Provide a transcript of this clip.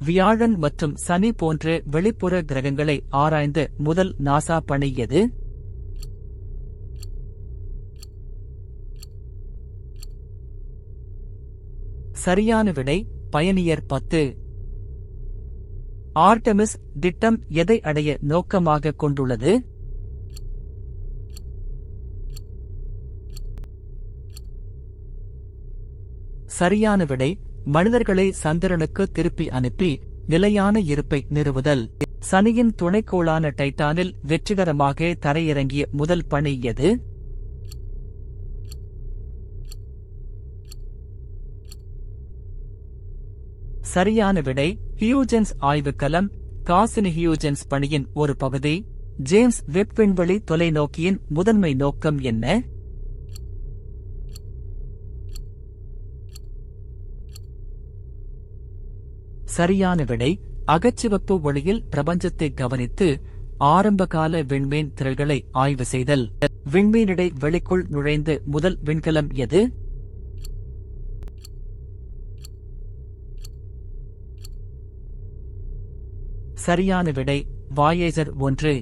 வியாழன் மற்றும் சனி போன்ற வெளிப்புற கிரகங்களை ஆராய்ந்த முதல் நாசா பணி எது? சரியான விடை பயணியர் 10. ஆர்டெமிஸ் திட்டம் எதை அடைய நோக்கமாக கொண்டுள்ளது? சரியான விடை மனிதர்களை சந்திரனுக்கு திருப்பி அனுப்பி நிலையான இருப்பை நிறுவுதல். சனியின் துணைக்கோளான டைட்டானில் வெற்றிகரமாக தரையிறங்கிய முதல் பணி எது? சரியான விடை ஹியூஜென்ஸ் ஆய்வுக்களம். காசினி ஹியூஜென்ஸ் பணியின் ஒரு பகுதி. ஜேம்ஸ் வெப் விண்வெளி தொலைநோக்கியின் முதன்மை நோக்கம் என்ன? சரியான விடை அகச்சிவப்பு ஒளியில் பிரபஞ்சத்தை கவனித்து ஆரம்பகால விண்மீன் திரள்களை ஆய்வு செய்தல். விண்மீனிடை வெளிக்குள் நுழைந்த முதல் விண்கலம் எது? சரியான விடை வாயேஜர் 1.